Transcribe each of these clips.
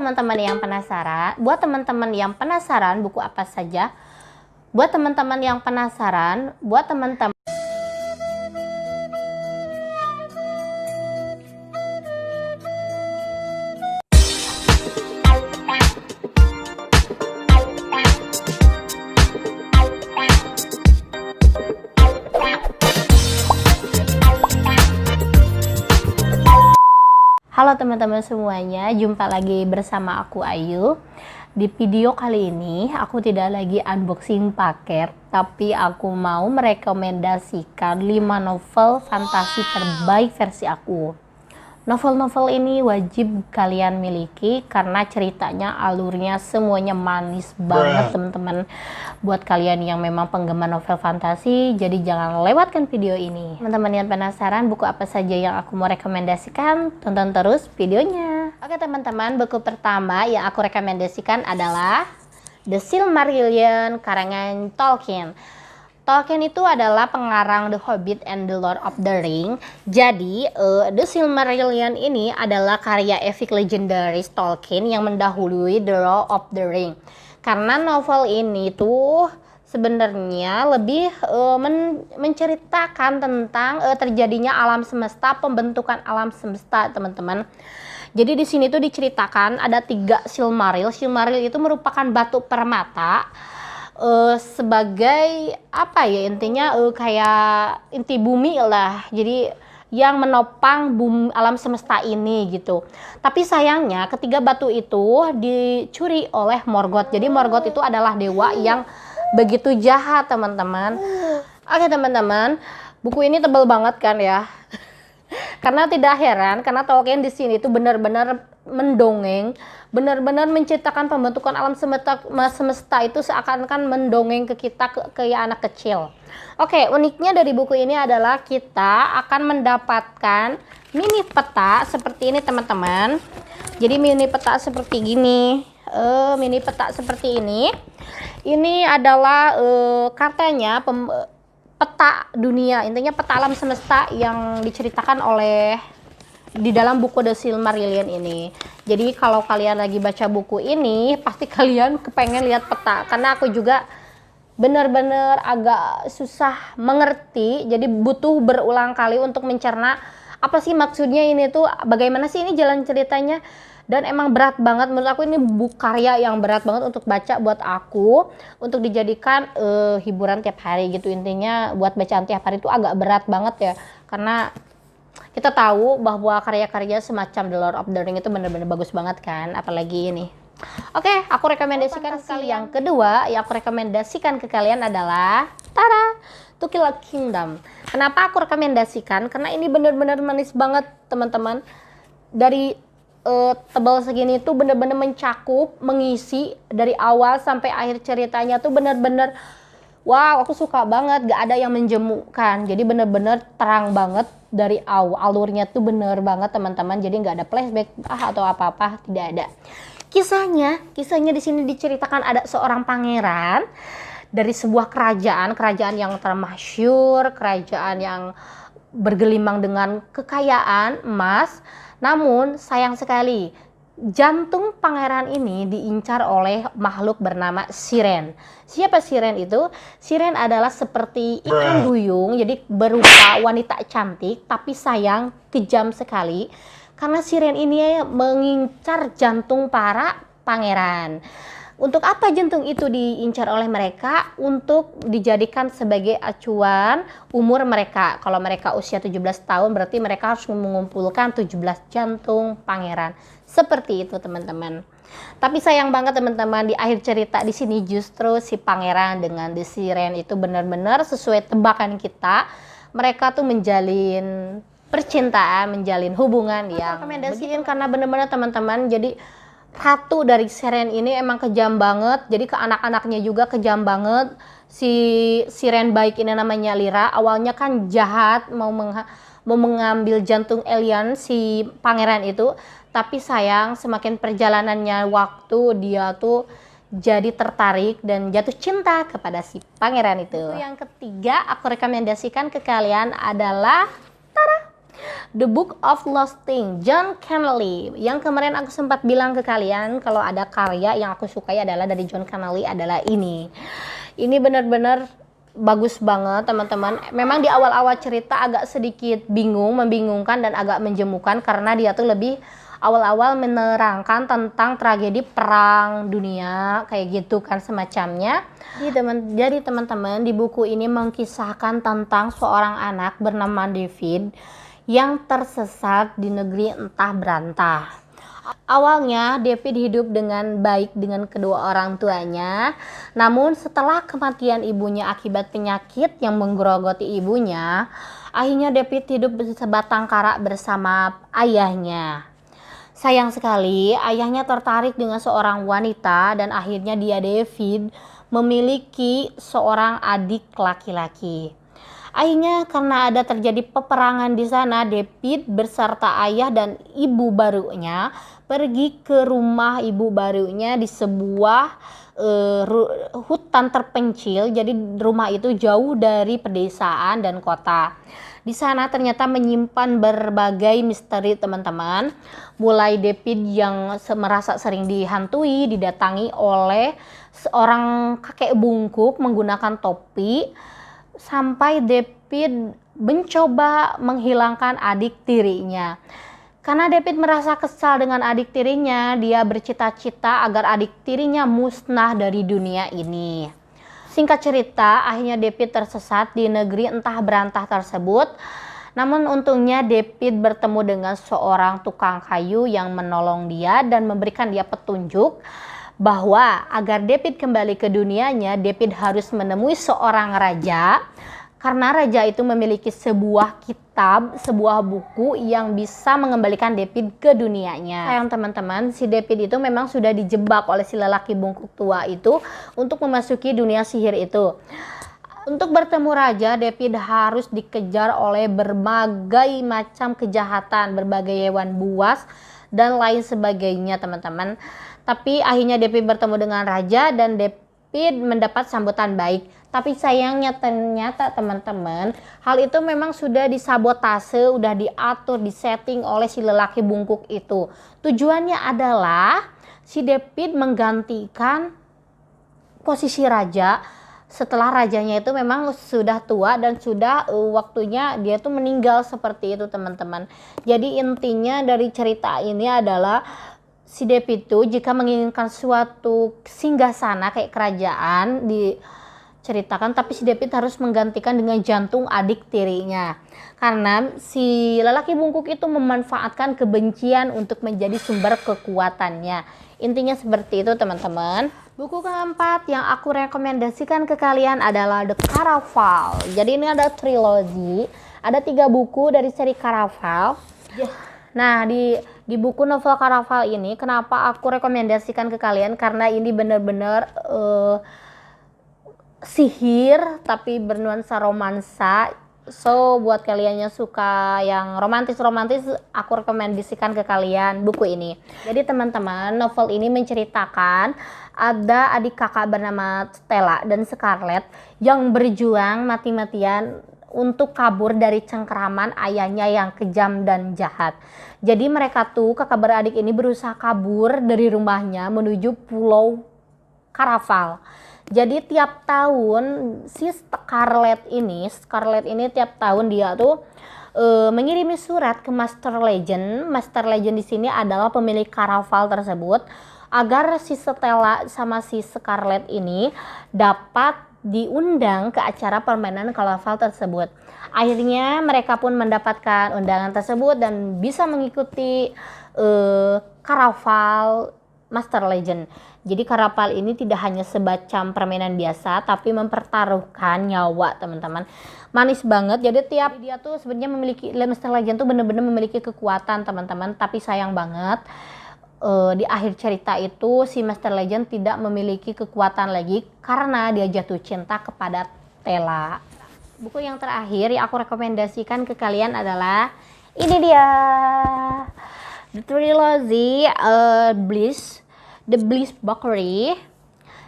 teman-teman yang penasaran, buat teman-teman yang penasaran buku apa saja, buat teman-teman yang penasaran, buat teman-teman Halo teman-teman semuanya, jumpa lagi bersama aku Ayu. Di video kali ini aku tidak lagi unboxing paket, tapi aku mau merekomendasikan 5 novel fantasi terbaik versi aku. Novel-novel ini wajib kalian miliki karena ceritanya, alurnya semuanya manis banget teman-teman. Buat kalian yang memang penggemar novel fantasi, jadi jangan lewatkan video ini. Teman-teman yang penasaran buku apa saja yang aku mau rekomendasikan, tonton terus videonya. Oke teman-teman, buku pertama yang aku rekomendasikan adalah The Silmarillion karangan Tolkien. Tolkien itu adalah pengarang The Hobbit and The Lord of the Ring. Jadi, The Silmarillion ini adalah karya epic legendaris Tolkien yang mendahului The Lord of the Ring. Karena novel ini tuh sebenarnya lebih menceritakan tentang terjadinya alam semesta, pembentukan alam semesta, teman-teman. Jadi di sini tuh diceritakan ada 3 Silmaril. Silmaril itu merupakan batu permata. Sebagai apa ya, intinya kayak inti bumi lah, jadi yang menopang bumi alam semesta ini gitu. Tapi sayangnya ketiga batu itu dicuri oleh Morgoth. Jadi Morgoth itu adalah dewa yang begitu jahat teman-teman. Oke teman-teman, buku ini tebal banget kan ya. Karena tidak heran, karena Tolkien di sini itu benar-benar mendongeng, benar-benar menciptakan pembentukan alam semesta itu seakan-akan mendongeng ke kita, ke anak kecil. Oke, uniknya dari buku ini adalah kita akan mendapatkan mini peta seperti ini teman-teman. Jadi mini peta seperti gini, mini peta seperti ini. Ini adalah katanya peta dunia, intinya peta alam semesta yang diceritakan oleh di dalam buku The Silmarillion ini. Jadi kalau kalian lagi baca buku ini, pasti kalian kepengen lihat peta, karena aku juga benar-benar agak susah mengerti, jadi butuh berulang kali untuk mencerna apa sih maksudnya ini tuh, bagaimana sih ini jalan ceritanya. Dan emang berat banget menurut aku, ini buku karya yang berat banget untuk baca buat aku, untuk dijadikan hiburan tiap hari gitu. Intinya buat bacaan tiap hari itu agak berat banget ya, karena kita tahu bahwa karya-karya semacam The Lord of the Ring itu bener-bener bagus banget kan, apalagi ini. Oke, aku rekomendasikan ke kalian. Yang kedua yang aku rekomendasikan ke kalian adalah tada, To Kill a Kingdom. Kenapa aku rekomendasikan? Karena ini bener-bener manis banget teman-teman. Dari tebal segini tuh bener-bener mencakup, mengisi dari awal sampai akhir ceritanya tuh bener-bener wow, aku suka banget, gak ada yang menjemukkan. Jadi bener-bener terang banget dari awal, alurnya tuh bener banget teman-teman. Jadi gak ada flashback atau apa-apa, tidak ada. Kisahnya di sini diceritakan ada seorang pangeran dari sebuah kerajaan yang termasyhur, kerajaan yang bergelimang dengan kekayaan emas. Namun sayang sekali, jantung pangeran ini diincar oleh makhluk bernama Siren. Siapa Siren itu? Siren adalah seperti ikan duyung, jadi berupa wanita cantik, tapi sayang kejam sekali. Karena Siren ini mengincar jantung para pangeran. Untuk apa jantung itu diincar oleh mereka? Untuk dijadikan sebagai acuan umur mereka. Kalau mereka usia 17 tahun, berarti mereka harus mengumpulkan 17 jantung pangeran. Seperti itu teman-teman. Tapi sayang banget teman-teman, di akhir cerita di sini justru si pangeran dengan The Siren itu benar-benar sesuai tebakan kita. Mereka tuh menjalin percintaan, menjalin hubungan yang rekomendasiin karena benar-benar teman-teman, jadi ratu dari Siren ini emang kejam banget. Jadi ke anak-anaknya juga kejam banget. Si Siren baik ini namanya Lyra, awalnya kan jahat, mau mengambil jantung alien si pangeran itu. Tapi sayang semakin perjalanannya waktu, dia tuh jadi tertarik dan jatuh cinta kepada si pangeran itu. Yang ketiga aku rekomendasikan ke kalian adalah tada, The Book of Lost Things, John Connolly. Yang kemarin aku sempat bilang ke kalian kalau ada karya yang aku sukai adalah dari John Connolly adalah ini. Ini benar-benar bagus banget teman-teman. Memang di awal-awal cerita agak sedikit membingungkan dan agak menjemukan karena dia tuh lebih awal-awal menerangkan tentang tragedi perang dunia kayak gitu kan semacamnya. Jadi teman-teman di buku ini mengisahkan tentang seorang anak bernama David yang tersesat di negeri entah berantah. Awalnya David hidup dengan baik dengan kedua orang tuanya, namun setelah kematian ibunya akibat penyakit yang menggerogoti ibunya, akhirnya David hidup sebatang kara bersama ayahnya. Sayang sekali, ayahnya tertarik dengan seorang wanita dan akhirnya David memiliki seorang adik laki-laki. Akhirnya karena ada terjadi peperangan di sana, David beserta ayah dan ibu barunya pergi ke rumah ibu barunya di sebuah hutan terpencil. Jadi rumah itu jauh dari pedesaan dan kota. Di sana ternyata menyimpan berbagai misteri teman-teman. Mulai David yang merasa sering dihantui, didatangi oleh seorang kakek bungkuk menggunakan topi, sampai David mencoba menghilangkan adik tirinya. Karena David merasa kesal dengan adik tirinya, dia bercita-cita agar adik tirinya musnah dari dunia ini. Singkat cerita, akhirnya David tersesat di negeri entah berantah tersebut. Namun untungnya David bertemu dengan seorang tukang kayu yang menolong dia dan memberikan dia petunjuk bahwa agar David kembali ke dunianya, David harus menemui seorang raja. Karena raja itu memiliki sebuah kitab, sebuah buku yang bisa mengembalikan David ke dunianya. Sayang teman-teman, si David itu memang sudah dijebak oleh si lelaki bungkuk tua itu untuk memasuki dunia sihir itu. Untuk bertemu raja, David harus dikejar oleh berbagai macam kejahatan, berbagai hewan buas dan lain sebagainya teman-teman. Tapi akhirnya David bertemu dengan raja dan David mendapat sambutan baik. Tapi sayangnya ternyata teman-teman, hal itu memang sudah disabotase, udah diatur, disetting oleh si lelaki bungkuk itu. Tujuannya adalah si David menggantikan posisi raja setelah rajanya itu memang sudah tua dan sudah waktunya dia tuh meninggal seperti itu teman-teman. Jadi intinya dari cerita ini adalah si David itu jika menginginkan suatu singgasana kayak kerajaan diceritakan, tapi si David harus menggantikan dengan jantung adik tirinya. Karena si lelaki bungkuk itu memanfaatkan kebencian untuk menjadi sumber kekuatannya. Intinya seperti itu teman-teman. Buku keempat yang aku rekomendasikan ke kalian adalah The Caraval. Jadi ini ada trilogi, ada 3 buku dari seri Caraval. Nah di buku novel Caraval ini kenapa aku rekomendasikan ke kalian, karena ini benar-benar sihir tapi bernuansa romansa. So buat kalian yang suka yang romantis-romantis, aku rekomendasikan ke kalian buku ini. Jadi teman-teman, novel ini menceritakan ada adik kakak bernama Stella dan Scarlett yang berjuang mati-matian untuk kabur dari cengkeraman ayahnya yang kejam dan jahat. Jadi mereka tuh kakak beradik ini berusaha kabur dari rumahnya menuju pulau Caraval. Jadi tiap tahun si Scarlett ini tiap tahun dia tuh mengirimi surat ke Master Legend. Master Legend di sini adalah pemilik Caraval tersebut, agar si Stella sama si Scarlett ini dapat diundang ke acara permainan Caraval tersebut. Akhirnya mereka pun mendapatkan undangan tersebut dan bisa mengikuti Caraval Master Legend. Jadi Caraval ini tidak hanya sebacam permainan biasa, tapi mempertaruhkan nyawa teman-teman. Manis banget. Jadi tiap dia tuh sebenarnya memiliki, Master Legend tuh benar-benar memiliki kekuatan teman-teman. Tapi sayang banget di akhir cerita itu si Master Legend tidak memiliki kekuatan lagi karena dia jatuh cinta kepada Stella. Buku yang terakhir yang aku rekomendasikan ke kalian adalah ini dia, The Trilogy The Bliss Bakery.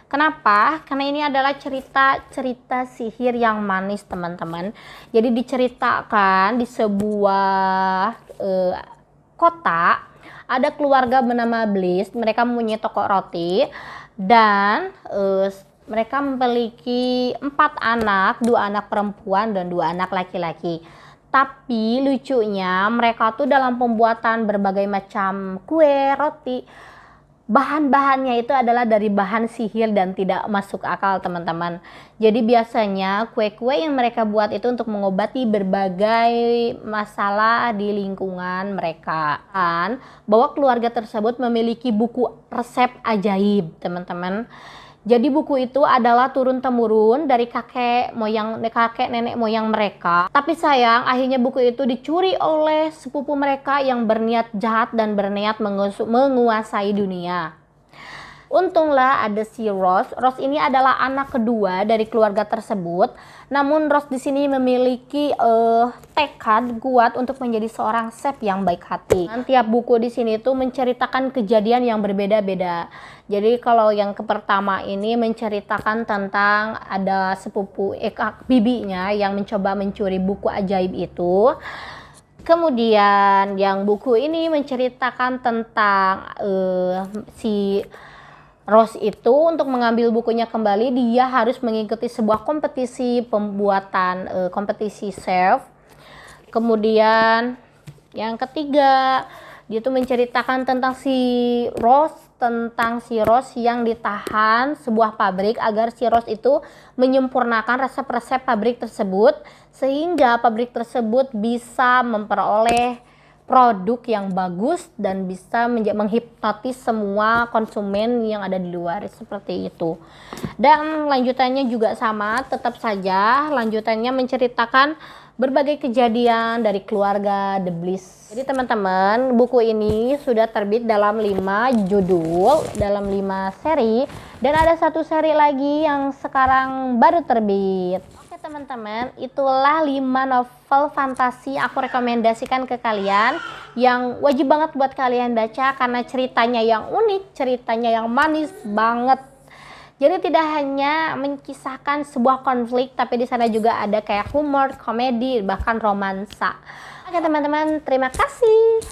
Kenapa? Karena ini adalah cerita sihir yang manis, teman-teman. Jadi diceritakan di sebuah kota, ada keluarga bernama Bliss. Mereka mempunyai toko roti dan mereka memiliki 4 anak, 2 anak perempuan dan 2 anak laki-laki. Tapi lucunya mereka tuh dalam pembuatan berbagai macam kue, roti, bahan-bahannya itu adalah dari bahan sihir dan tidak masuk akal, teman-teman. Jadi biasanya kue-kue yang mereka buat itu untuk mengobati berbagai masalah di lingkungan mereka. Dan bahwa keluarga tersebut memiliki buku resep ajaib, teman-teman. Jadi buku itu adalah turun-temurun dari kakek nenek moyang mereka. Tapi sayang, akhirnya buku itu dicuri oleh sepupu mereka yang berniat jahat dan berniat menguasai dunia. Untunglah ada si Rose. Rose ini adalah anak kedua dari keluarga tersebut. Namun Rose di sini memiliki tekad kuat untuk menjadi seorang chef yang baik hati. Dan tiap buku di sini tuh menceritakan kejadian yang berbeda-beda. Jadi kalau yang pertama ini menceritakan tentang ada sepupu bibinya yang mencoba mencuri buku ajaib itu. Kemudian yang buku ini menceritakan tentang si Rose itu untuk mengambil bukunya kembali, dia harus mengikuti sebuah kompetisi pembuatan kompetisi chef. Kemudian yang ketiga, dia tuh menceritakan tentang si Rose yang ditahan sebuah pabrik agar si Rose itu menyempurnakan resep-resep pabrik tersebut sehingga pabrik tersebut bisa memperoleh produk yang bagus dan bisa menghipnotis semua konsumen yang ada di luar, seperti itu. Dan lanjutannya juga sama, tetap saja lanjutannya menceritakan berbagai kejadian dari keluarga The Bliss. Jadi teman-teman, buku ini sudah terbit dalam 5 judul, dalam 5 seri, dan ada 1 seri lagi yang sekarang baru terbit. Oke teman-teman, itulah 5 novel fantasi aku rekomendasikan ke kalian yang wajib banget buat kalian baca karena ceritanya yang unik, ceritanya yang manis banget. Jadi tidak hanya mengisahkan sebuah konflik, tapi di sana juga ada kayak humor, komedi, bahkan romansa. Oke teman-teman, terima kasih.